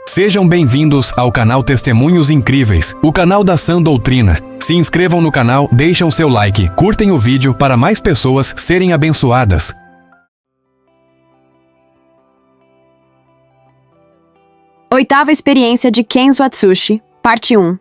Sejam bem-vindos ao canal Testemunhos Incríveis, o canal da Sã Doutrina. Se inscrevam no canal, deixem o seu like, curtem o vídeo para mais pessoas serem abençoadas. Oitava experiência de Kenzo Atsushi, parte 1.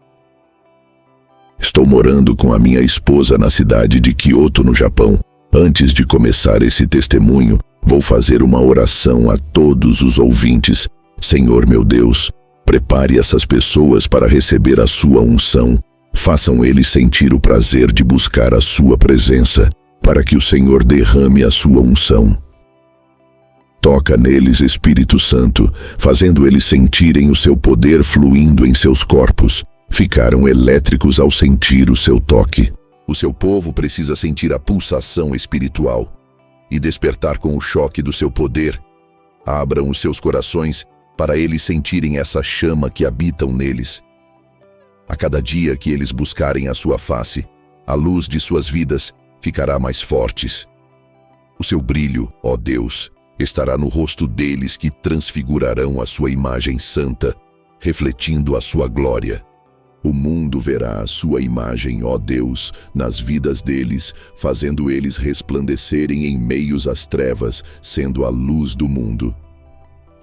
Estou morando com a minha esposa na cidade de Kyoto, no Japão. Antes de começar esse testemunho, vou fazer uma oração a todos os ouvintes. Senhor meu Deus, prepare essas pessoas para receber a sua unção. Façam eles sentir o prazer de buscar a sua presença, para que o Senhor derrame a sua unção. Toca neles, Espírito Santo, fazendo eles sentirem o seu poder fluindo em seus corpos. Ficaram elétricos ao sentir o seu toque. O seu povo precisa sentir a pulsação espiritual e despertar com o choque do seu poder. Abram os seus corações para eles sentirem essa chama que habitam neles. A cada dia que eles buscarem a sua face, a luz de suas vidas ficará mais fortes. O seu brilho, ó Deus, estará no rosto deles que transfigurarão a sua imagem santa, refletindo a sua glória. O mundo verá a sua imagem, ó Deus, nas vidas deles, fazendo eles resplandecerem em meios às trevas, sendo a luz do mundo.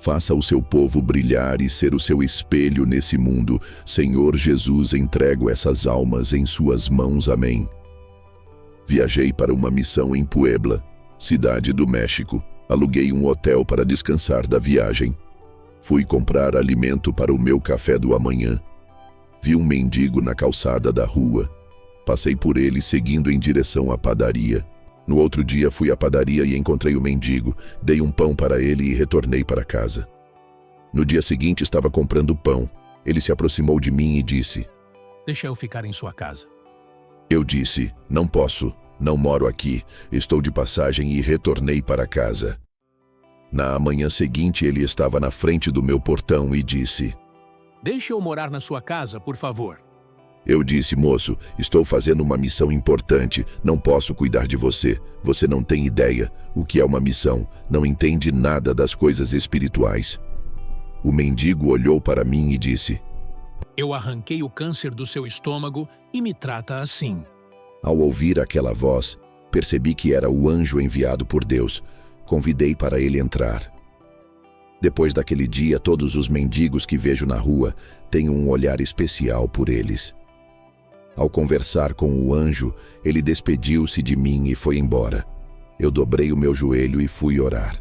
Faça o seu povo brilhar e ser o seu espelho nesse mundo. Senhor Jesus, entrego essas almas em suas mãos. Amém. Viajei para uma missão em Puebla, cidade do México. Aluguei um hotel para descansar da viagem. Fui comprar alimento para o meu café do amanhã. Vi um mendigo na calçada da rua. Passei por ele seguindo em direção à padaria. No outro dia fui à padaria e encontrei o mendigo. Dei um pão para ele e retornei para casa. No dia seguinte estava comprando pão. Ele se aproximou de mim e disse: "Deixa eu ficar em sua casa." Eu disse: "Não posso, não moro aqui. Estou de passagem" e retornei para casa. Na manhã seguinte ele estava na frente do meu portão e disse: "Deixe eu morar na sua casa, por favor." Eu disse: "Moço, estou fazendo uma missão importante, não posso cuidar de você. Você não tem ideia o que é uma missão, não entende nada das coisas espirituais." O mendigo olhou para mim e disse: "Eu arranquei o câncer do seu estômago e me trata assim." Ao ouvir aquela voz, percebi que era o anjo enviado por Deus. Convidei para ele entrar. Depois daquele dia, todos os mendigos que vejo na rua têm um olhar especial por eles. Ao conversar com o anjo, ele despediu-se de mim e foi embora. Eu dobrei o meu joelho e fui orar.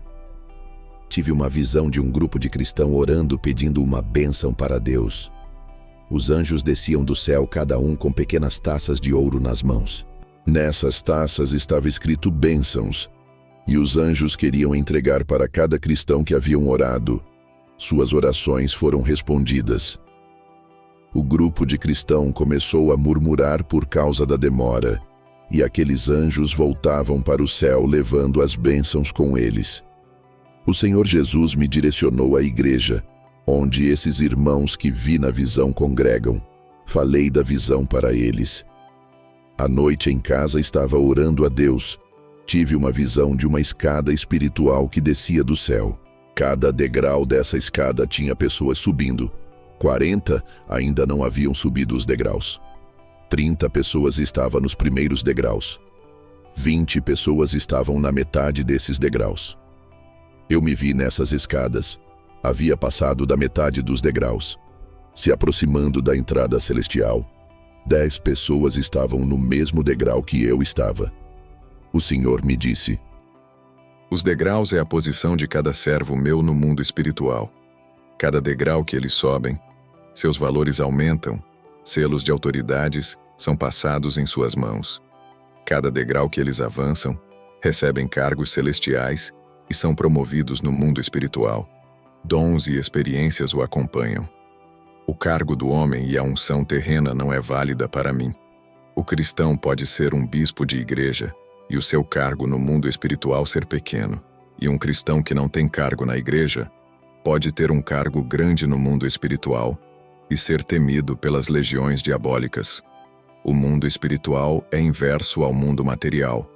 Tive uma visão de um grupo de cristãos orando pedindo uma bênção para Deus. Os anjos desciam do céu, cada um com pequenas taças de ouro nas mãos. Nessas taças estava escrito bênçãos, e os anjos queriam entregar para cada cristão que haviam orado. Suas orações foram respondidas. O grupo de cristãos começou a murmurar por causa da demora, e aqueles anjos voltavam para o céu levando as bênçãos com eles. O Senhor Jesus me direcionou à igreja, onde esses irmãos que vi na visão congregam. Falei da visão para eles. À noite em casa estava orando a Deus. Tive uma visão de uma escada espiritual que descia do céu. Cada degrau dessa escada tinha pessoas subindo. 40 ainda não haviam subido os degraus. 30 pessoas estavam nos primeiros degraus. 20 pessoas estavam na metade desses degraus. Eu me vi nessas escadas. Havia passado da metade dos degraus, se aproximando da entrada celestial. 10 pessoas estavam no mesmo degrau que eu estava. O Senhor me disse: "Os degraus é a posição de cada servo meu no mundo espiritual. Cada degrau que eles sobem, seus valores aumentam, selos de autoridades são passados em suas mãos. Cada degrau que eles avançam, recebem cargos celestiais e são promovidos no mundo espiritual. Dons e experiências o acompanham. O cargo do homem e a unção terrena não é válida para mim. O cristão pode ser um bispo de igreja e o seu cargo no mundo espiritual ser pequeno, e um cristão que não tem cargo na igreja pode ter um cargo grande no mundo espiritual e ser temido pelas legiões diabólicas. O mundo espiritual é inverso ao mundo material.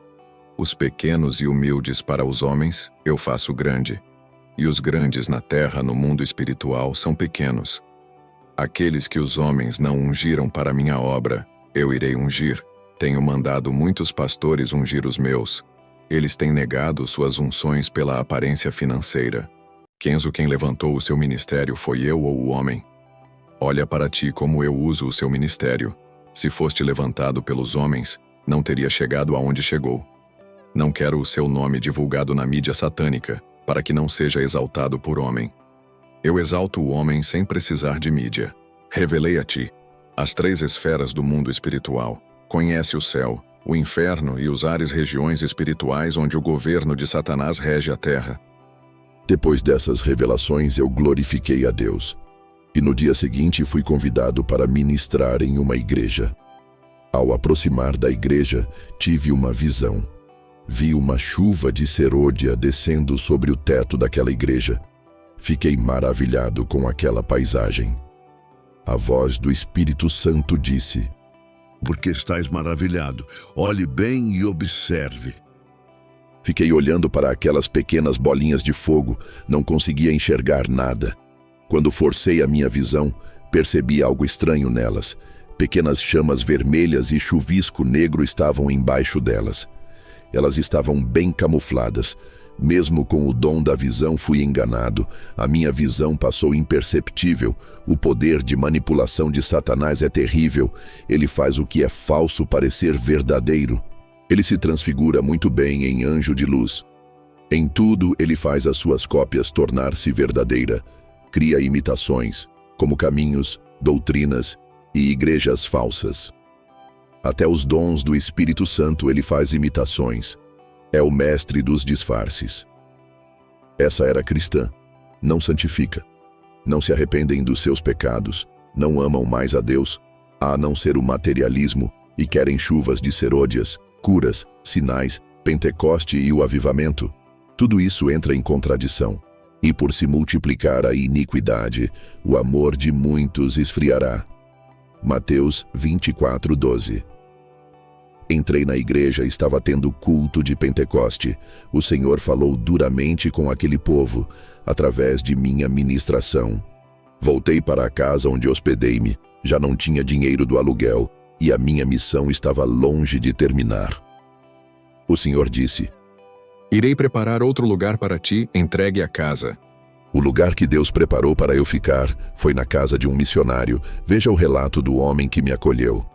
Os pequenos e humildes para os homens eu faço grande, e os grandes na terra no mundo espiritual são pequenos. Aqueles que os homens não ungiram para minha obra, eu irei ungir. Tenho mandado muitos pastores ungir os meus. Eles têm negado suas unções pela aparência financeira. Quem levantou o seu ministério foi eu ou o homem? Olha para ti como eu uso o seu ministério. Se foste levantado pelos homens, não teria chegado aonde chegou. Não quero o seu nome divulgado na mídia satânica, para que não seja exaltado por homem. Eu exalto o homem sem precisar de mídia. Revelei a ti as 3 esferas do mundo espiritual. Conhece o céu, o inferno e os ares regiões espirituais onde o governo de Satanás rege a terra. Depois dessas revelações, eu glorifiquei a Deus. E no dia seguinte fui convidado para ministrar em uma igreja. Ao aproximar da igreja, tive uma visão. Vi uma chuva de serôdia descendo sobre o teto daquela igreja. Fiquei maravilhado com aquela paisagem. A voz do Espírito Santo disse: Por que estás maravilhado? Olhe bem e observe. Fiquei olhando para aquelas pequenas bolinhas de fogo, não conseguia enxergar nada. Quando forcei a minha visão, percebi algo estranho nelas. Pequenas chamas vermelhas e chuvisco negro estavam embaixo delas. Elas estavam bem camufladas. Mesmo com o dom da visão fui enganado. A minha visão passou imperceptível. O poder de manipulação de Satanás é terrível. Ele faz o que é falso parecer verdadeiro. Ele se transfigura muito bem em anjo de luz. Em tudo, ele faz as suas cópias tornar-se verdadeira. Cria imitações, como caminhos, doutrinas e igrejas falsas. Até os dons do Espírito Santo ele faz imitações. É o mestre dos disfarces. Essa era cristã. Não santifica. Não se arrependem dos seus pecados. Não amam mais a Deus, a não ser o materialismo, e querem chuvas de serôdias, curas, sinais, Pentecoste e o avivamento. Tudo isso entra em contradição. E por se multiplicar a iniquidade, o amor de muitos esfriará. Mateus 24:12. Entrei na igreja e estava tendo culto de Pentecoste. O Senhor falou duramente com aquele povo, através de minha ministração. Voltei para a casa onde hospedei-me. Já não tinha dinheiro do aluguel e a minha missão estava longe de terminar. O Senhor disse: Irei preparar outro lugar para ti, entregue a casa. O lugar que Deus preparou para eu ficar foi na casa de um missionário. Veja o relato do homem que me acolheu.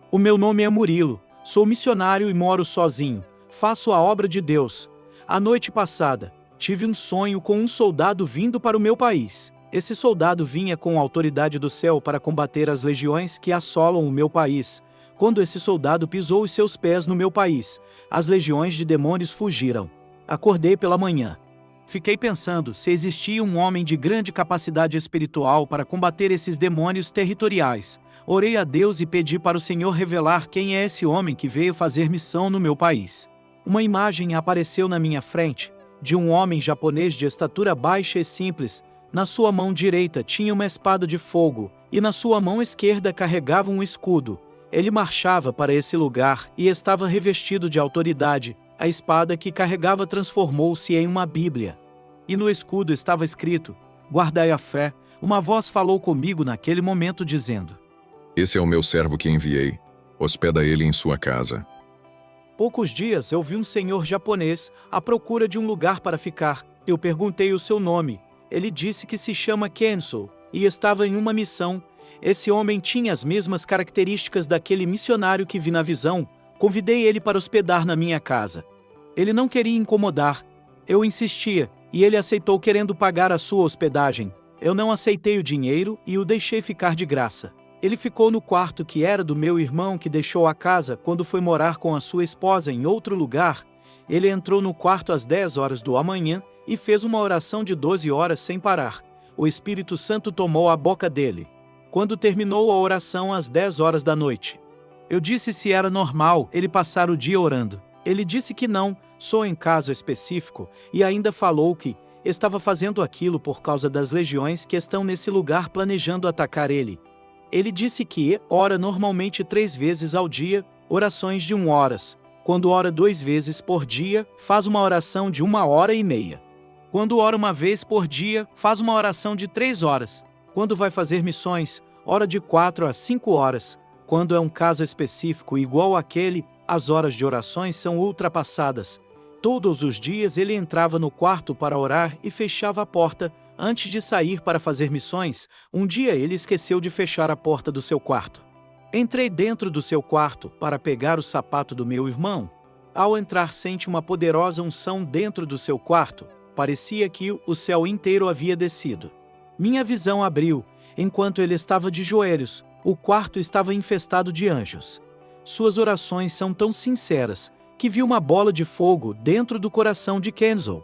O meu nome é Murilo, sou missionário e moro sozinho. Faço a obra de Deus. A noite passada, tive um sonho com um soldado vindo para o meu país. Esse soldado vinha com a autoridade do céu para combater as legiões que assolam o meu país. Quando esse soldado pisou os seus pés no meu país, as legiões de demônios fugiram. Acordei pela manhã. Fiquei pensando se existia um homem de grande capacidade espiritual para combater esses demônios territoriais. Orei a Deus e pedi para o Senhor revelar quem é esse homem que veio fazer missão no meu país. Uma imagem apareceu na minha frente, de um homem japonês de estatura baixa e simples. Na sua mão direita tinha uma espada de fogo, e na sua mão esquerda carregava um escudo. Ele marchava para esse lugar e estava revestido de autoridade. A espada que carregava transformou-se em uma Bíblia. E no escudo estava escrito: Guardai a fé. Uma voz falou comigo naquele momento dizendo: Esse é o meu servo que enviei. Hospeda ele em sua casa. Poucos dias eu vi um senhor japonês à procura de um lugar para ficar. Eu perguntei o seu nome. Ele disse que se chama Kenso e estava em uma missão. Esse homem tinha as mesmas características daquele missionário que vi na visão. Convidei ele para hospedar na minha casa. Ele não queria incomodar. Eu insistia, e ele aceitou querendo pagar a sua hospedagem. Eu não aceitei o dinheiro e o deixei ficar de graça. Ele ficou no quarto que era do meu irmão que deixou a casa quando foi morar com a sua esposa em outro lugar. Ele entrou no quarto às 10 horas da manhã e fez uma oração de 12 horas sem parar. O Espírito Santo tomou a boca dele. Quando terminou a oração às 10 horas da noite, eu disse se era normal ele passar o dia orando. Ele disse que não, só em caso específico, e ainda falou que estava fazendo aquilo por causa das legiões que estão nesse lugar planejando atacar ele. Ele disse que ora normalmente 3 vezes ao dia, orações de 1 hora. Quando ora 2 vezes por dia, faz uma oração de 1 hora e meia. Quando ora uma vez por dia, faz uma oração de 3 horas. Quando vai fazer missões, ora de 4 a 5 horas. Quando é um caso específico igual àquele, as horas de orações são ultrapassadas. Todos os dias ele entrava no quarto para orar e fechava a porta. Antes de sair para fazer missões, um dia ele esqueceu de fechar a porta do seu quarto. Entrei dentro do seu quarto para pegar o sapato do meu irmão. Ao entrar, sente uma poderosa unção dentro do seu quarto. Parecia que o céu inteiro havia descido. Minha visão abriu. Enquanto ele estava de joelhos, o quarto estava infestado de anjos. Suas orações são tão sinceras que vi uma bola de fogo dentro do coração de Kenzo.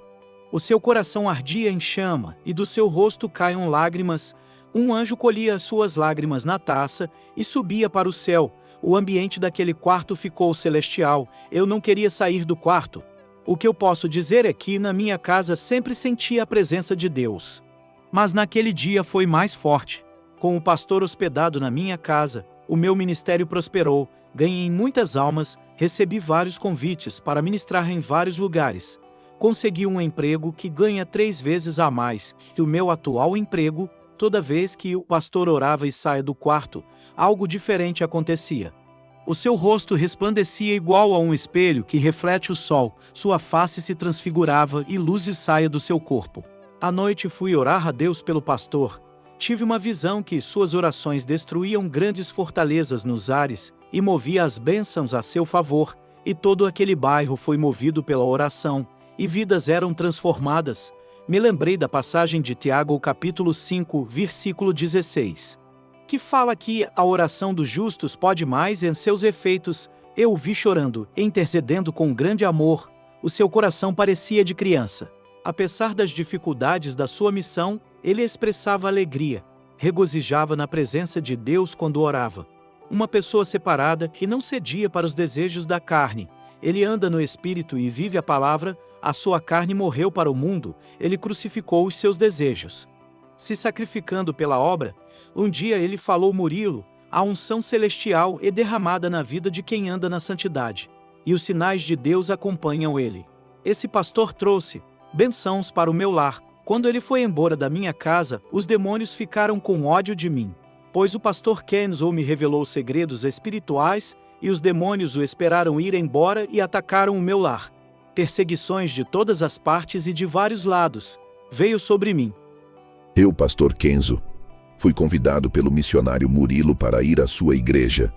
O seu coração ardia em chama e do seu rosto caíam lágrimas. Um anjo colhia as suas lágrimas na taça e subia para o céu. O ambiente daquele quarto ficou celestial. Eu não queria sair do quarto. O que eu posso dizer é que na minha casa sempre sentia a presença de Deus. Mas naquele dia foi mais forte. Com o pastor hospedado na minha casa, o meu ministério prosperou, ganhei muitas almas, recebi vários convites para ministrar em vários lugares. Consegui um emprego que ganha 3 vezes a mais que o meu atual emprego. Toda vez que o pastor orava e saía do quarto, algo diferente acontecia. O seu rosto resplandecia igual a um espelho que reflete o sol, sua face se transfigurava e luzes saía do seu corpo. À noite fui orar a Deus pelo pastor. Tive uma visão que suas orações destruíam grandes fortalezas nos ares e movia as bênçãos a seu favor, e todo aquele bairro foi movido pela oração, e vidas eram transformadas. Me lembrei da passagem de Tiago, capítulo 5, versículo 16. Que fala que a oração dos justos pode mais em seus efeitos. Eu o vi chorando, intercedendo com grande amor. O seu coração parecia de criança. Apesar das dificuldades da sua missão, ele expressava alegria. Regozijava na presença de Deus quando orava. Uma pessoa separada que não cedia para os desejos da carne. Ele anda no Espírito e vive a palavra. A sua carne morreu para o mundo. Ele crucificou os seus desejos. Se sacrificando pela obra, um dia ele falou: Murilo, a unção celestial é derramada na vida de quem anda na santidade, e os sinais de Deus acompanham ele. Esse pastor trouxe bênçãos para o meu lar. Quando ele foi embora da minha casa, os demônios ficaram com ódio de mim, pois o pastor Kenzo me revelou segredos espirituais e os demônios o esperaram ir embora e atacaram o meu lar. Perseguições de todas as partes e de vários lados veio sobre mim. Eu, pastor Kenzo, fui convidado pelo missionário Murilo para ir à sua igreja.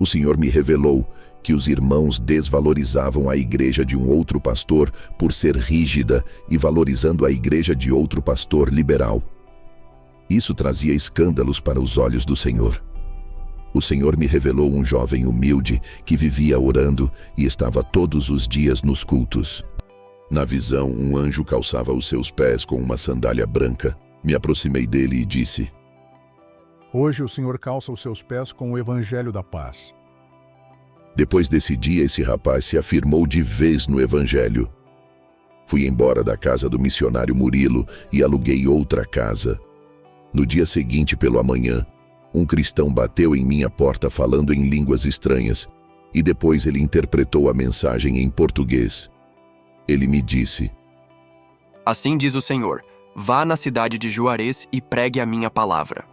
O Senhor me revelou que os irmãos desvalorizavam a igreja de um outro pastor por ser rígida e valorizando a igreja de outro pastor liberal. Isso trazia escândalos para os olhos do Senhor. O Senhor me revelou um jovem humilde que vivia orando e estava todos os dias nos cultos. Na visão, um anjo calçava os seus pés com uma sandália branca. Me aproximei dele e disse: Hoje o Senhor calça os seus pés com o Evangelho da Paz. Depois desse dia, esse rapaz se afirmou de vez no Evangelho. Fui embora da casa do missionário Murilo e aluguei outra casa. No dia seguinte, pela manhã, um cristão bateu em minha porta falando em línguas estranhas, e depois ele interpretou a mensagem em português. Ele me disse: Assim diz o Senhor, vá na cidade de Juarez e pregue a minha palavra.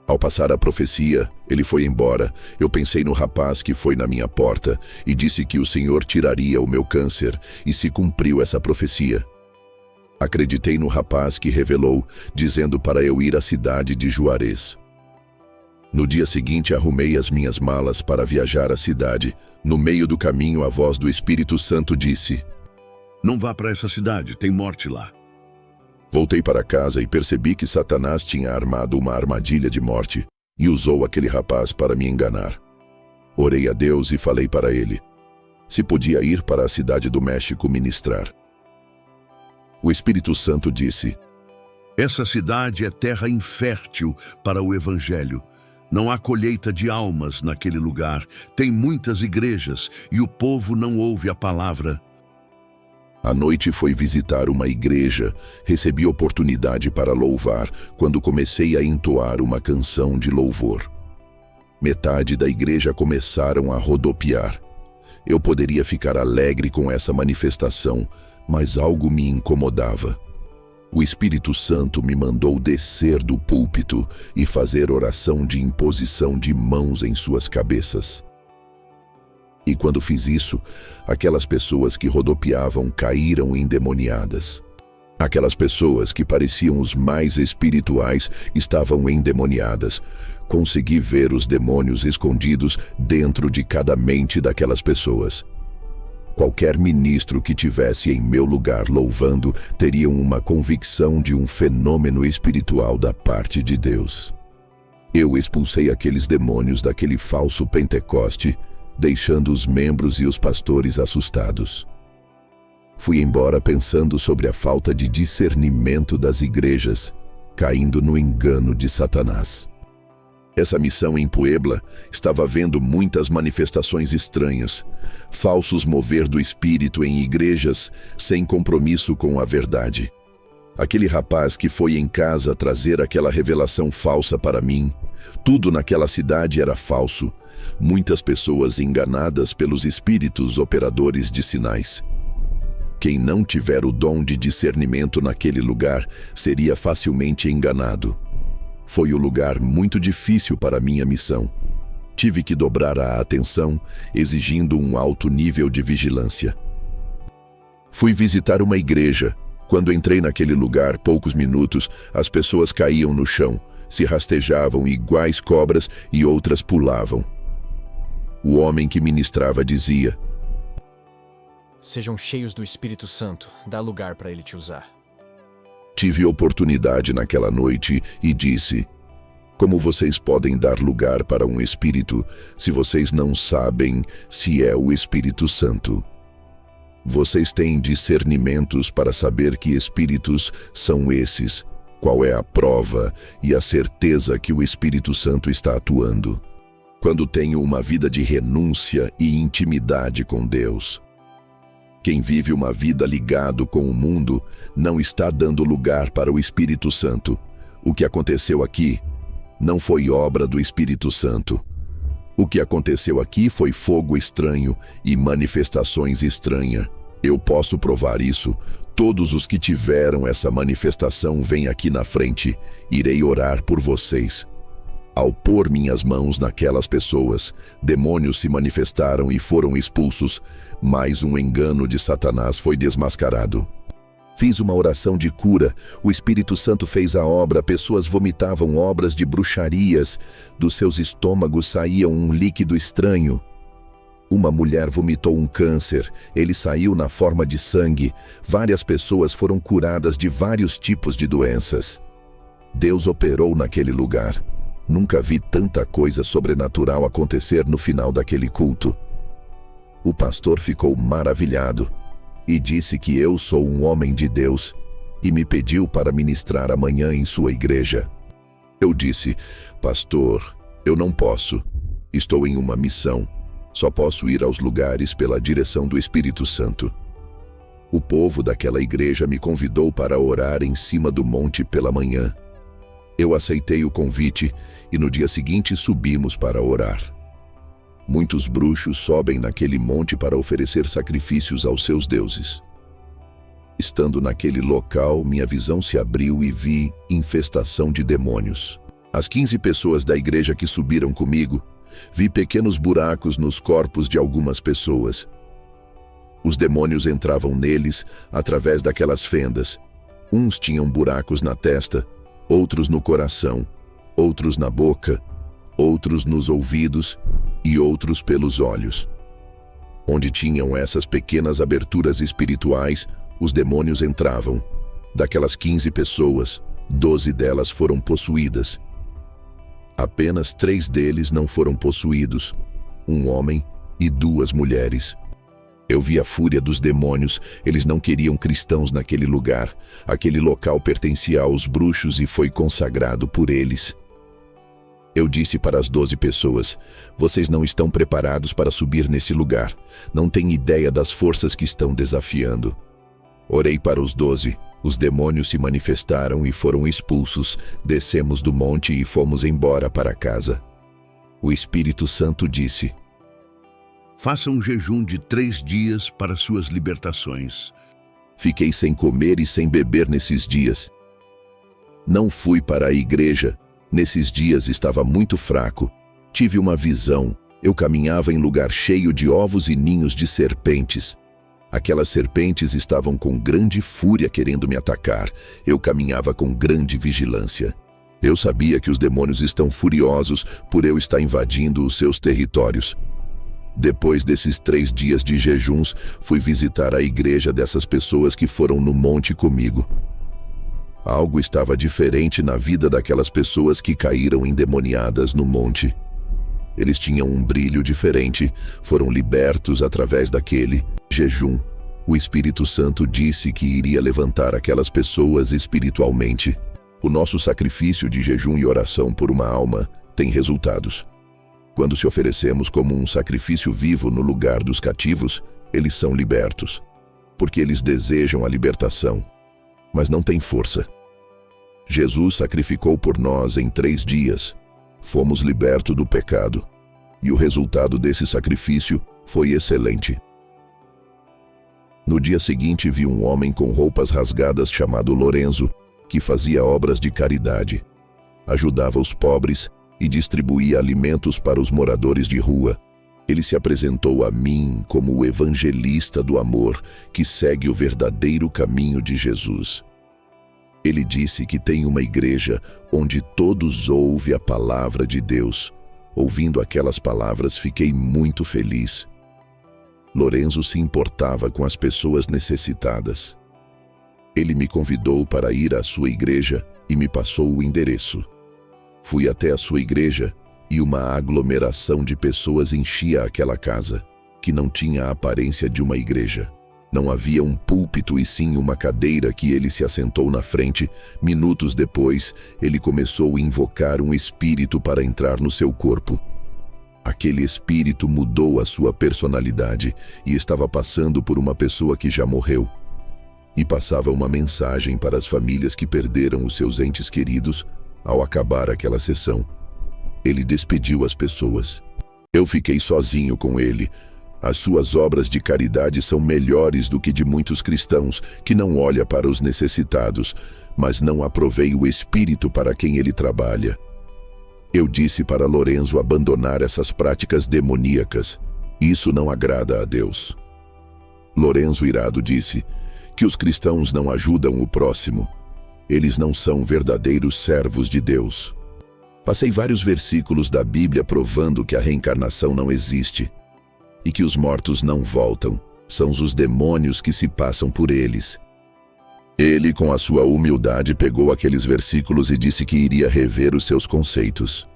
Ao passar a profecia, ele foi embora. Eu pensei no rapaz que foi na minha porta e disse que o Senhor tiraria o meu câncer, e se cumpriu essa profecia. Acreditei no rapaz que revelou, dizendo para eu ir à cidade de Juarez. No dia seguinte, arrumei as minhas malas para viajar à cidade. No meio do caminho, a voz do Espírito Santo disse: Não vá para essa cidade, tem morte lá. Voltei para casa e percebi que Satanás tinha armado uma armadilha de morte e usou aquele rapaz para me enganar. Orei a Deus e falei para ele se podia ir para a cidade do México ministrar. O Espírito Santo disse: Essa cidade é terra infértil para o Evangelho. Não há colheita de almas naquele lugar. Tem muitas igrejas e o povo não ouve a palavra. À noite fui visitar uma igreja. Recebi oportunidade para louvar quando comecei a entoar uma canção de louvor. Metade da igreja começaram a rodopiar. Eu poderia ficar alegre com essa manifestação, mas algo me incomodava. O Espírito Santo me mandou descer do púlpito e fazer oração de imposição de mãos em suas cabeças. E quando fiz isso, aquelas pessoas que rodopiavam caíram endemoniadas. Aquelas pessoas que pareciam os mais espirituais estavam endemoniadas. Consegui ver os demônios escondidos dentro de cada mente daquelas pessoas. Qualquer ministro que tivesse em meu lugar louvando teriam uma convicção de um fenômeno espiritual da parte de Deus. Eu expulsei aqueles demônios daquele falso Pentecoste, deixando os membros e os pastores assustados. Fui embora pensando sobre a falta de discernimento das igrejas, caindo no engano de Satanás. Essa missão em Puebla estava vendo muitas manifestações estranhas, falsos mover do espírito em igrejas sem compromisso com a verdade. Aquele rapaz que foi em casa trazer aquela revelação falsa para mim, tudo naquela cidade era falso, muitas pessoas enganadas pelos espíritos operadores de sinais. Quem não tiver o dom de discernimento naquele lugar seria facilmente enganado. Foi um lugar muito difícil para minha missão. Tive que dobrar a atenção, exigindo um alto nível de vigilância. Fui visitar uma igreja. Quando entrei naquele lugar, poucos minutos, as pessoas caíam no chão, se rastejavam iguais cobras e outras pulavam. O homem que ministrava dizia: "Sejam cheios do Espírito Santo, dá lugar para ele te usar." Tive oportunidade naquela noite e disse: "Como vocês podem dar lugar para um espírito se vocês não sabem se é o Espírito Santo? Vocês têm discernimentos para saber que espíritos são esses, qual é a prova e a certeza que o Espírito Santo está atuando? Quando tenho uma vida de renúncia e intimidade com Deus. Quem vive uma vida ligado com o mundo não está dando lugar para o Espírito Santo. O que aconteceu aqui não foi obra do Espírito Santo. O que aconteceu aqui foi fogo estranho e manifestações estranhas. Eu posso provar isso. Todos os que tiveram essa manifestação vêm aqui na frente. Irei orar por vocês." Ao pôr minhas mãos naquelas pessoas, demônios se manifestaram e foram expulsos. Mais um engano de Satanás foi desmascarado. Fiz uma oração de cura, o Espírito Santo fez a obra, pessoas vomitavam obras de bruxarias, dos seus estômagos saía um líquido estranho. Uma mulher vomitou um câncer, ele saiu na forma de sangue, várias pessoas foram curadas de vários tipos de doenças. Deus operou naquele lugar. Nunca vi tanta coisa sobrenatural acontecer no final daquele culto. O pastor ficou maravilhado e disse que eu sou um homem de Deus e me pediu para ministrar amanhã em sua igreja. Eu disse: "Pastor, eu não posso. Estou em uma missão. Só posso ir aos lugares pela direção do Espírito Santo." O povo daquela igreja me convidou para orar em cima do monte pela manhã. Eu aceitei o convite e no dia seguinte subimos para orar. Muitos bruxos sobem naquele monte para oferecer sacrifícios aos seus deuses. Estando naquele local, minha visão se abriu e vi infestação de demônios. As 15 pessoas da igreja que subiram comigo, vi pequenos buracos nos corpos de algumas pessoas. Os demônios entravam neles através daquelas fendas. Uns tinham buracos na testa, outros no coração, outros na boca, outros nos ouvidos e outros pelos olhos. Onde tinham essas pequenas aberturas espirituais, os demônios entravam. Daquelas 15 pessoas, 12 delas foram possuídas. Apenas 3 deles não foram possuídos, um homem e 2 mulheres. Eu vi a fúria dos demônios, eles não queriam cristãos naquele lugar. Aquele local pertencia aos bruxos e foi consagrado por eles. Eu disse para as 12 pessoas: "Vocês não estão preparados para subir nesse lugar. Não têm ideia das forças que estão desafiando." Orei para os 12, os demônios se manifestaram e foram expulsos. Descemos do monte e fomos embora para casa. O Espírito Santo disse: "Faça um jejum de 3 dias para suas libertações. Fiquei sem comer e sem beber nesses dias. Não fui para a igreja. Nesses dias estava muito fraco. Tive uma visão. Eu caminhava em lugar cheio de ovos e ninhos de serpentes. Aquelas serpentes estavam com grande fúria querendo me atacar. Eu caminhava com grande vigilância. Eu sabia que os demônios estão furiosos por eu estar invadindo os seus territórios. Depois desses 3 dias de jejuns, fui visitar a igreja dessas pessoas que foram no monte comigo. Algo estava diferente na vida daquelas pessoas que caíram endemoniadas no monte. Eles tinham um brilho diferente, foram libertos através daquele jejum. O Espírito Santo disse que iria levantar aquelas pessoas espiritualmente. O nosso sacrifício de jejum e oração por uma alma tem resultados. Quando se oferecemos como um sacrifício vivo no lugar dos cativos, eles são libertos, porque eles desejam a libertação, mas não têm força. Jesus sacrificou por nós em 3 dias. Fomos libertos do pecado, e o resultado desse sacrifício foi excelente. No dia seguinte vi um homem com roupas rasgadas chamado Lorenzo, que fazia obras de caridade. Ajudava os pobres e distribuía alimentos para os moradores de rua. Ele se apresentou a mim como o evangelista do amor que segue o verdadeiro caminho de Jesus. Ele disse que tem uma igreja onde todos ouvem a palavra de Deus. Ouvindo aquelas palavras, fiquei muito feliz. Lorenzo se importava com as pessoas necessitadas. Ele me convidou para ir à sua igreja e me passou o endereço. Fui até a sua igreja e uma aglomeração de pessoas enchia aquela casa, que não tinha a aparência de uma igreja. Não havia um púlpito e sim uma cadeira que ele se assentou na frente. Minutos depois, ele começou a invocar um espírito para entrar no seu corpo. Aquele espírito mudou a sua personalidade e estava passando por uma pessoa que já morreu. E passava uma mensagem para as famílias que perderam os seus entes queridos ao acabar aquela sessão. Ele despediu as pessoas. Eu fiquei sozinho com ele. As suas obras de caridade são melhores do que de muitos cristãos que não olham para os necessitados, mas não aproveitam o espírito para quem ele trabalha. Eu disse para Lorenzo abandonar essas práticas demoníacas. Isso não agrada a Deus. Lorenzo, irado, disse que os cristãos não ajudam o próximo. Eles não são verdadeiros servos de Deus. Passei vários versículos da Bíblia provando que a reencarnação não existe e que os mortos não voltam, são os demônios que se passam por eles. Ele, com a sua humildade, pegou aqueles versículos e disse que iria rever os seus conceitos.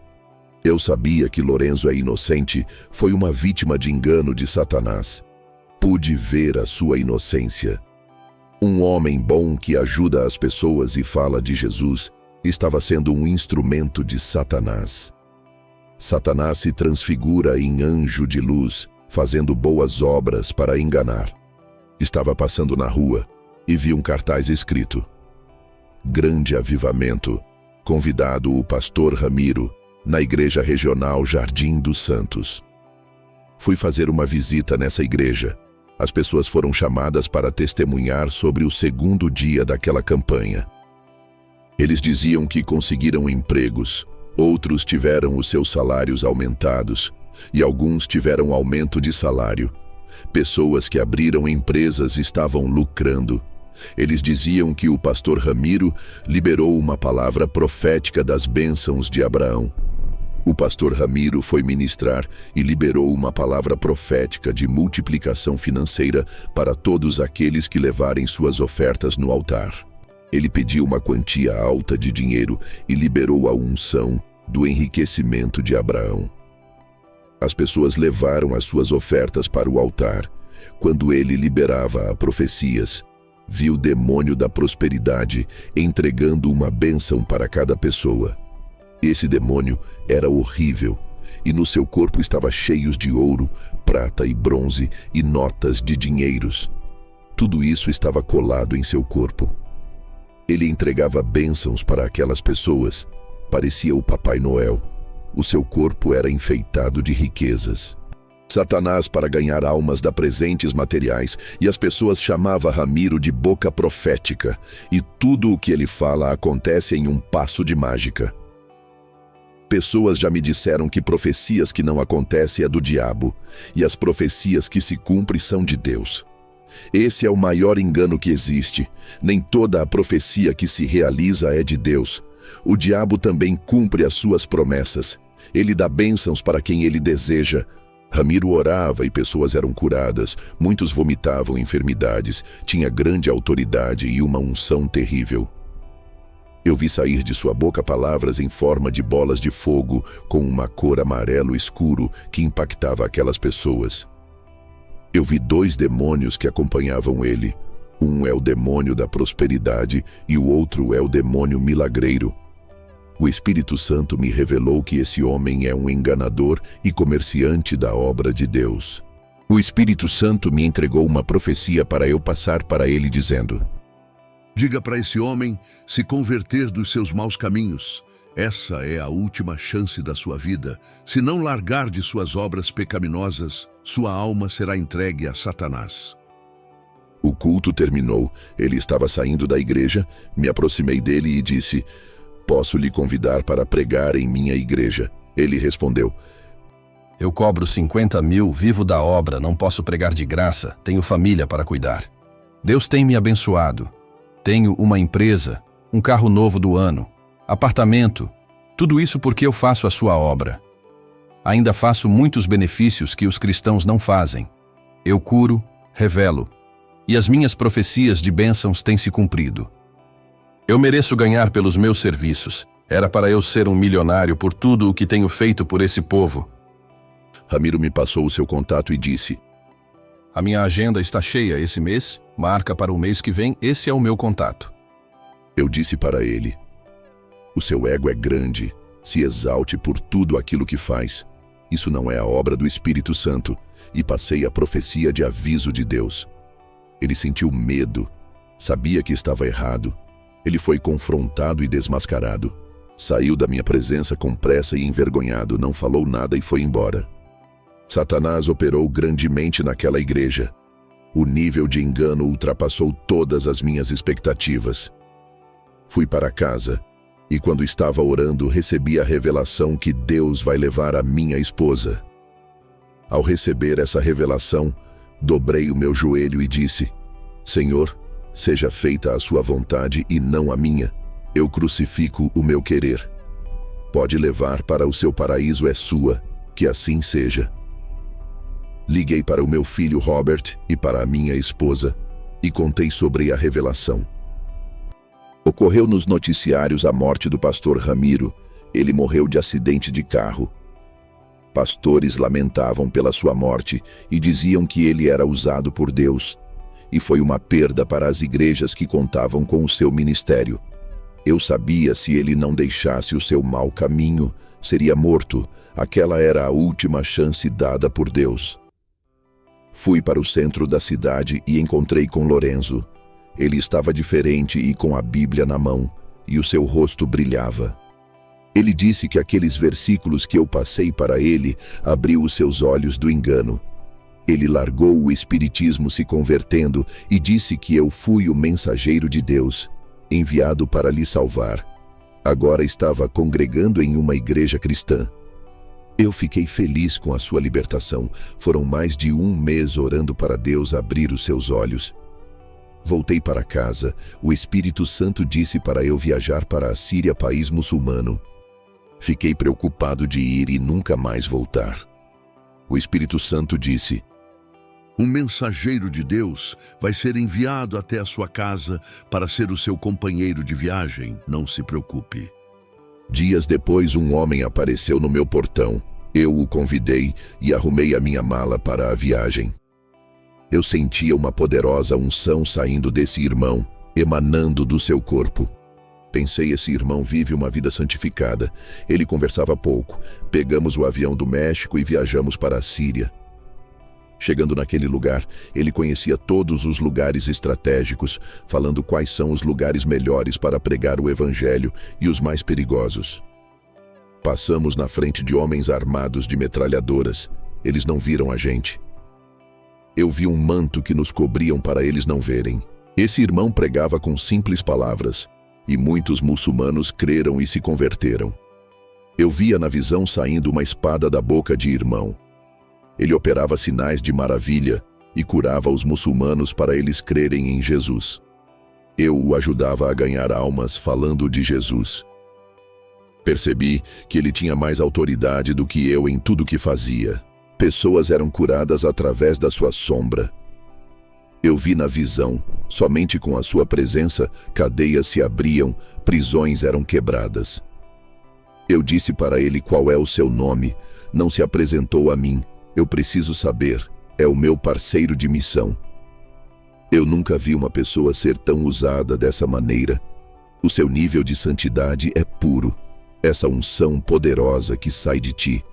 Eu sabia que Lorenzo é inocente, foi uma vítima de engano de Satanás. Pude ver a sua inocência. Um homem bom que ajuda as pessoas e fala de Jesus estava sendo um instrumento de Satanás. Satanás se transfigura em anjo de luz, fazendo boas obras para enganar. Estava passando na rua e vi um cartaz escrito: Grande Avivamento, convidado o pastor Ramiro, na Igreja Regional Jardim dos Santos. Fui fazer uma visita nessa igreja. As pessoas foram chamadas para testemunhar sobre o 2º dia daquela campanha. Eles diziam que conseguiram empregos, outros tiveram os seus salários aumentados e alguns tiveram aumento de salário. Pessoas que abriram empresas estavam lucrando. Eles diziam que o pastor Ramiro liberou uma palavra profética das bênçãos de Abraão. O pastor Ramiro foi ministrar e liberou uma palavra profética de multiplicação financeira para todos aqueles que levarem suas ofertas no altar. Ele pediu uma quantia alta de dinheiro e liberou a unção do enriquecimento de Abraão. As pessoas levaram as suas ofertas para o altar. Quando ele liberava profecias, viu o demônio da prosperidade entregando uma bênção para cada pessoa. Esse demônio era horrível e no seu corpo estava cheio de ouro, prata e bronze e notas de dinheiros. Tudo isso estava colado em seu corpo. Ele entregava bênçãos para aquelas pessoas. Parecia o Papai Noel. O seu corpo era enfeitado de riquezas. Satanás para ganhar almas dá presentes materiais, e as pessoas chamavam Ramiro de boca profética, e tudo o que ele fala acontece em um passo de mágica. Pessoas já me disseram que profecias que não acontecem é do diabo, e as profecias que se cumprem são de Deus. Esse é o maior engano que existe. Nem toda a profecia que se realiza é de Deus. O diabo também cumpre as suas promessas. Ele dá bênçãos para quem ele deseja. Ramiro orava e pessoas eram curadas, muitos vomitavam enfermidades, tinha grande autoridade e uma unção terrível. Eu vi sair de sua boca palavras em forma de bolas de fogo, com uma cor amarelo escuro que impactava aquelas pessoas. Eu vi 2 demônios que acompanhavam ele. Um é o demônio da prosperidade e o outro é o demônio milagreiro. O Espírito Santo me revelou que esse homem é um enganador e comerciante da obra de Deus. O Espírito Santo me entregou uma profecia para eu passar para ele, dizendo: Diga para esse homem se converter dos seus maus caminhos. Essa é a última chance da sua vida. Se não largar de suas obras pecaminosas, sua alma será entregue a Satanás. O culto terminou. Ele estava saindo da igreja. Me aproximei dele e disse: Posso lhe convidar para pregar em minha igreja? Ele respondeu: Eu cobro 50 mil, vivo da obra, não posso pregar de graça, tenho família para cuidar. Deus tem me abençoado. Tenho uma empresa, um carro novo do ano, apartamento, tudo isso porque eu faço a sua obra. Ainda faço muitos benefícios que os cristãos não fazem. Eu curo, revelo, e as minhas profecias de bênçãos têm se cumprido. Eu mereço ganhar pelos meus serviços. Era para eu ser um milionário por tudo o que tenho feito por esse povo. Ramiro me passou o seu contato e disse: A minha agenda está cheia esse mês, marca para o mês que vem, esse é o meu contato. Eu disse para ele: O seu ego é grande, se exalte por tudo aquilo que faz. Isso não é a obra do Espírito Santo. E passei a profecia de aviso de Deus. Ele sentiu medo, sabia que estava errado. Ele foi confrontado e desmascarado. Saiu da minha presença com pressa e envergonhado, não falou nada e foi embora. Satanás operou grandemente naquela igreja. O nível de engano ultrapassou todas as minhas expectativas. Fui para casa e, quando estava orando, recebi a revelação que Deus vai levar a minha esposa. Ao receber essa revelação, dobrei o meu joelho e disse: Senhor, seja feita a sua vontade e não a minha. Eu crucifico o meu querer. Pode levar para o seu paraíso, é sua, que assim seja. Liguei para o meu filho Robert e para a minha esposa e contei sobre a revelação. Ocorreu nos noticiários a morte do pastor Ramiro. Ele morreu de acidente de carro. Pastores lamentavam pela sua morte e diziam que ele era usado por Deus. E foi uma perda para as igrejas que contavam com o seu ministério. Eu sabia, se ele não deixasse o seu mau caminho, seria morto. Aquela era a última chance dada por Deus. Fui para o centro da cidade e encontrei com Lorenzo. Ele estava diferente e com a Bíblia na mão, e o seu rosto brilhava. Ele disse que aqueles versículos que eu passei para ele abriu os seus olhos do engano. Ele largou o espiritismo se convertendo e disse que eu fui o mensageiro de Deus, enviado para lhe salvar. Agora estava congregando em uma igreja cristã. Eu fiquei feliz com a sua libertação. Foram mais de 1 mês orando para Deus abrir os seus olhos. Voltei para casa. O Espírito Santo disse para eu viajar para a Síria, país muçulmano. Fiquei preocupado de ir e nunca mais voltar. O Espírito Santo disse: Um mensageiro de Deus vai ser enviado até a sua casa para ser o seu companheiro de viagem. Não se preocupe. Dias depois, um homem apareceu no meu portão. Eu o convidei e arrumei a minha mala para a viagem. Eu sentia uma poderosa unção saindo desse irmão, emanando do seu corpo. Pensei, esse irmão vive uma vida santificada. Ele conversava pouco. Pegamos o avião do México e viajamos para a Síria. Chegando naquele lugar, ele conhecia todos os lugares estratégicos, falando quais são os lugares melhores para pregar o evangelho e os mais perigosos. Passamos na frente de homens armados de metralhadoras. Eles não viram a gente. Eu vi um manto que nos cobriam para eles não verem. Esse irmão pregava com simples palavras, e muitos muçulmanos creram e se converteram. Eu via na visão saindo uma espada da boca de irmão. Ele operava sinais de maravilha e curava os muçulmanos para eles crerem em Jesus. Eu o ajudava a ganhar almas falando de Jesus. Percebi que ele tinha mais autoridade do que eu em tudo que fazia. Pessoas eram curadas através da sua sombra. Eu vi na visão, somente com a sua presença, cadeias se abriam, prisões eram quebradas. Eu disse para ele qual é o seu nome, não se apresentou a mim. Eu preciso saber, é o meu parceiro de missão. Eu nunca vi uma pessoa ser tão usada dessa maneira. O seu nível de santidade é puro. Essa unção poderosa que sai de ti.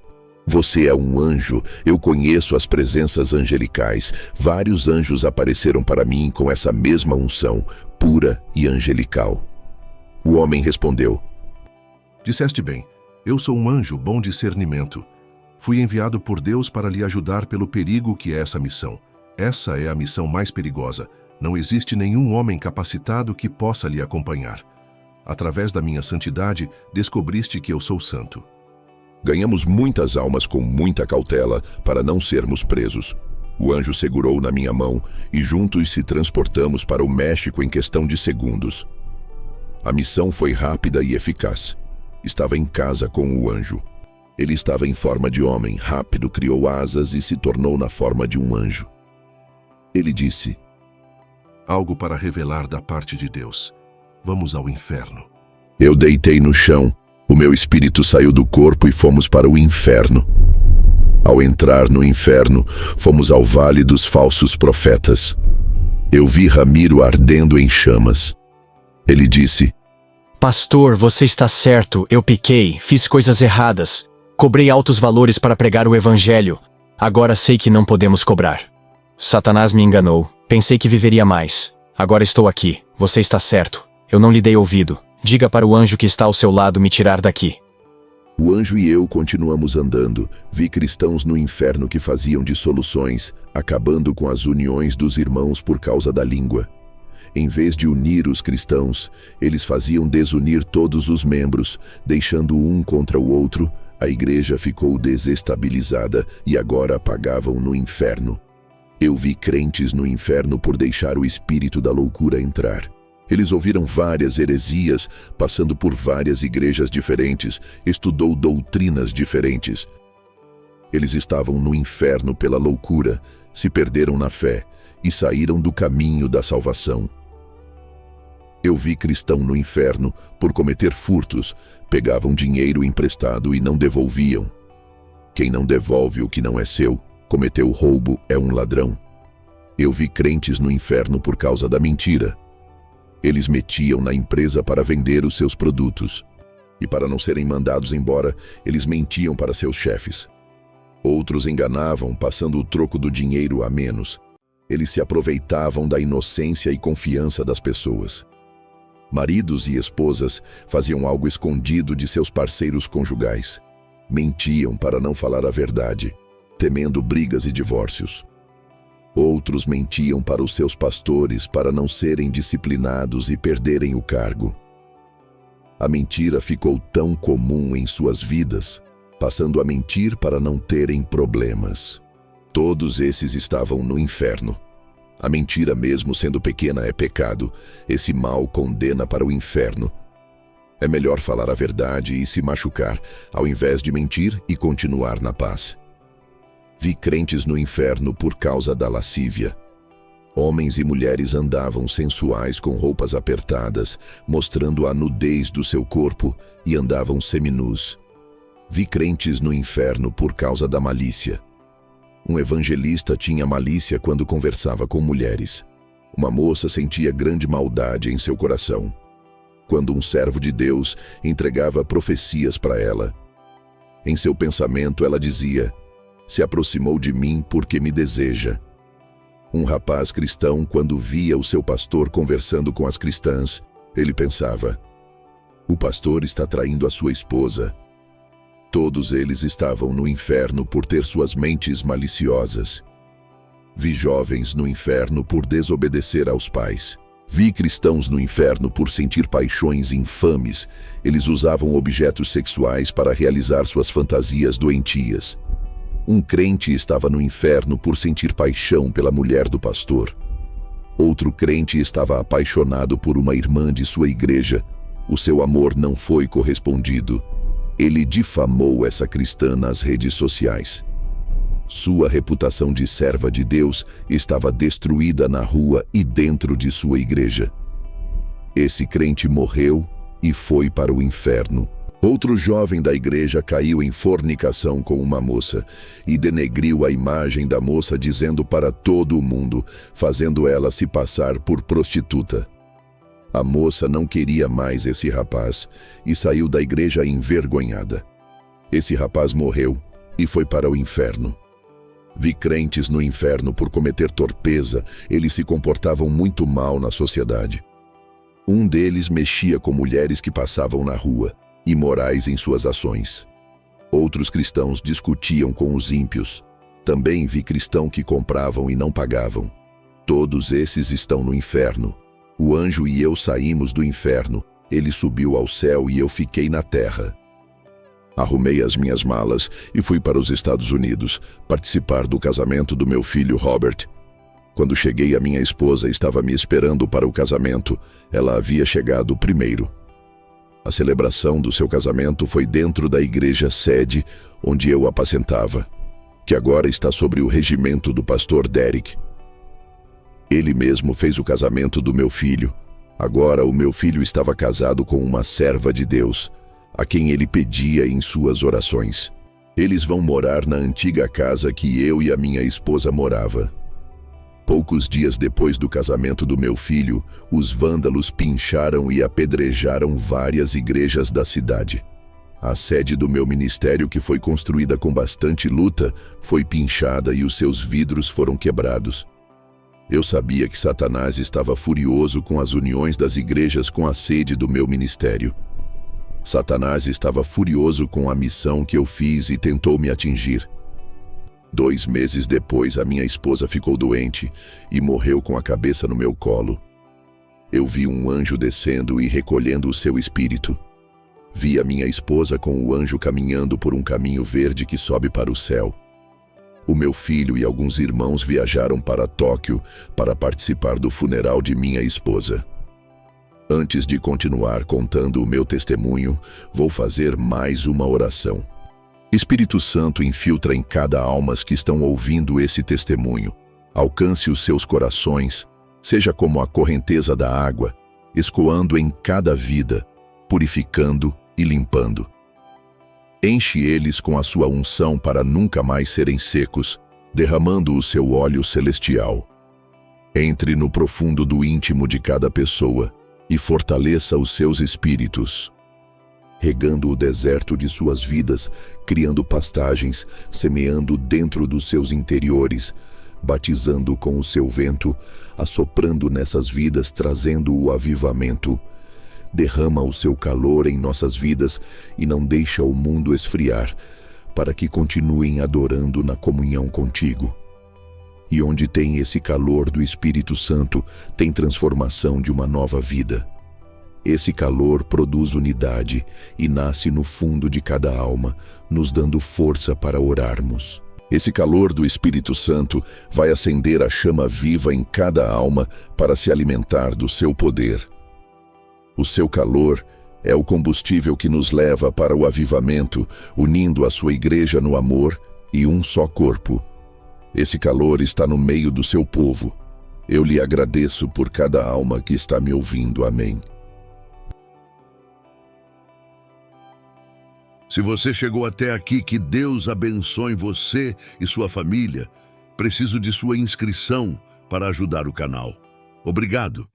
Você é um anjo, eu conheço as presenças angelicais. Vários anjos apareceram para mim com essa mesma unção, pura e angelical. O homem respondeu: Disseste bem, eu sou um anjo bom discernimento. Fui enviado por Deus para lhe ajudar pelo perigo que é essa missão. Essa é a missão mais perigosa. Não existe nenhum homem capacitado que possa lhe acompanhar. Através da minha santidade, descobriste que eu sou santo. Ganhamos muitas almas com muita cautela para não sermos presos. O anjo segurou na minha mão e juntos se transportamos para o México em questão de segundos. A missão foi rápida e eficaz. Estava em casa com o anjo. Ele estava em forma de homem, rápido, criou asas e se tornou na forma de um anjo. Ele disse: Algo para revelar da parte de Deus. Vamos ao inferno. Eu deitei no chão. O meu espírito saiu do corpo e fomos para o inferno. Ao entrar no inferno, fomos ao vale dos falsos profetas. Eu vi Ramiro ardendo em chamas. Ele disse: Pastor, você está certo, eu pequei, fiz coisas erradas. Cobrei altos valores para pregar o evangelho. Agora sei que não podemos cobrar. Satanás me enganou. Pensei que viveria mais. Agora estou aqui. Você está certo. Eu não lhe dei ouvido. Diga para o anjo que está ao seu lado me tirar daqui. O anjo e eu continuamos andando. Vi cristãos no inferno que faziam dissoluções, acabando com as uniões dos irmãos por causa da língua. Em vez de unir os cristãos, eles faziam desunir todos os membros, deixando um contra o outro. A igreja ficou desestabilizada e agora pagavam no inferno. Eu vi crentes no inferno por deixar o espírito da loucura entrar. Eles ouviram várias heresias, passando por várias igrejas diferentes, estudou doutrinas diferentes. Eles estavam no inferno pela loucura, se perderam na fé e saíram do caminho da salvação. Eu vi cristão no inferno por cometer furtos, pegavam dinheiro emprestado e não devolviam. Quem não devolve o que não é seu, cometeu roubo, é um ladrão. Eu vi crentes no inferno por causa da mentira. Eles metiam na empresa para vender os seus produtos. E para não serem mandados embora, eles mentiam para seus chefes. Outros enganavam, passando o troco do dinheiro a menos. Eles se aproveitavam da inocência e confiança das pessoas. Maridos e esposas faziam algo escondido de seus parceiros conjugais. Mentiam para não falar a verdade, temendo brigas e divórcios. Outros mentiam para os seus pastores para não serem disciplinados e perderem o cargo. A mentira ficou tão comum em suas vidas, passando a mentir para não terem problemas. Todos esses estavam no inferno. A mentira, mesmo sendo pequena, é pecado. Esse mal condena para o inferno. É melhor falar a verdade e se machucar, ao invés de mentir e continuar na paz. Vi crentes no inferno por causa da lascívia. Homens e mulheres andavam sensuais com roupas apertadas, mostrando a nudez do seu corpo e andavam seminus. Vi crentes no inferno por causa da malícia. Um evangelista tinha malícia quando conversava com mulheres. Uma moça sentia grande maldade em seu coração. Quando um servo de Deus entregava profecias para ela. Em seu pensamento ela dizia: se aproximou de mim porque me deseja. Um rapaz cristão, quando via o seu pastor conversando com as cristãs, ele pensava: o pastor está traindo a sua esposa. Todos eles estavam no inferno por ter suas mentes maliciosas. Vi jovens no inferno por desobedecer aos pais. Vi cristãos no inferno por sentir paixões infames. Eles usavam objetos sexuais para realizar suas fantasias doentias. Um crente estava no inferno por sentir paixão pela mulher do pastor. Outro crente estava apaixonado por uma irmã de sua igreja. O seu amor não foi correspondido. Ele difamou essa cristã nas redes sociais. Sua reputação de serva de Deus estava destruída na rua e dentro de sua igreja. Esse crente morreu e foi para o inferno. Outro jovem da igreja caiu em fornicação com uma moça e denegriu a imagem da moça dizendo para todo o mundo, fazendo ela se passar por prostituta. A moça não queria mais esse rapaz e saiu da igreja envergonhada. Esse rapaz morreu e foi para o inferno. Vi crentes no inferno por cometer torpeza, eles se comportavam muito mal na sociedade. Um deles mexia com mulheres que passavam na rua, imorais em suas ações. Outros cristãos discutiam com os ímpios. Também vi cristãos que compravam e não pagavam. Todos esses estão no inferno. O anjo e eu saímos do inferno, ele subiu ao céu e eu fiquei na terra. Arrumei as minhas malas e fui para os Estados Unidos, participar do casamento do meu filho Robert. Quando cheguei, a minha esposa estava me esperando para o casamento. Ela havia chegado primeiro. A celebração do seu casamento foi dentro da igreja sede onde eu apacentava, que agora está sob o regimento do pastor Derek. Ele mesmo fez o casamento do meu filho. Agora o meu filho estava casado com uma serva de Deus, a quem ele pedia em suas orações. Eles vão morar na antiga casa que eu e a minha esposa morava. Poucos dias depois do casamento do meu filho, os vândalos pincharam e apedrejaram várias igrejas da cidade. A sede do meu ministério, que foi construída com bastante luta, foi pinchada e os seus vidros foram quebrados. Eu sabia que Satanás estava furioso com as uniões das igrejas com a sede do meu ministério. Satanás estava furioso com a missão que eu fiz e tentou me atingir. 2 meses depois, a minha esposa ficou doente e morreu com a cabeça no meu colo. Eu vi um anjo descendo e recolhendo o seu espírito. Vi a minha esposa com o anjo caminhando por um caminho verde que sobe para o céu. O meu filho e alguns irmãos viajaram para Tóquio para participar do funeral de minha esposa. Antes de continuar contando o meu testemunho, vou fazer mais uma oração. Espírito Santo, infiltra em cada alma que estão ouvindo esse testemunho. Alcance os seus corações, seja como a correnteza da água, escoando em cada vida, purificando e limpando. Enche eles com a sua unção para nunca mais serem secos, derramando o seu óleo celestial. Entre no profundo do íntimo de cada pessoa e fortaleça os seus espíritos, regando o deserto de suas vidas, criando pastagens, semeando dentro dos seus interiores, batizando com o seu vento, assoprando nessas vidas, trazendo o avivamento. Derrama o seu calor em nossas vidas e não deixa o mundo esfriar, para que continuem adorando na comunhão contigo. E onde tem esse calor do Espírito Santo, tem transformação de uma nova vida. Esse calor produz unidade e nasce no fundo de cada alma, nos dando força para orarmos. Esse calor do Espírito Santo vai acender a chama viva em cada alma para se alimentar do seu poder. O seu calor é o combustível que nos leva para o avivamento, unindo a sua igreja no amor e um só corpo. Esse calor está no meio do seu povo. Eu lhe agradeço por cada alma que está me ouvindo. Amém. Se você chegou até aqui, que Deus abençoe você e sua família. Preciso de sua inscrição para ajudar o canal. Obrigado.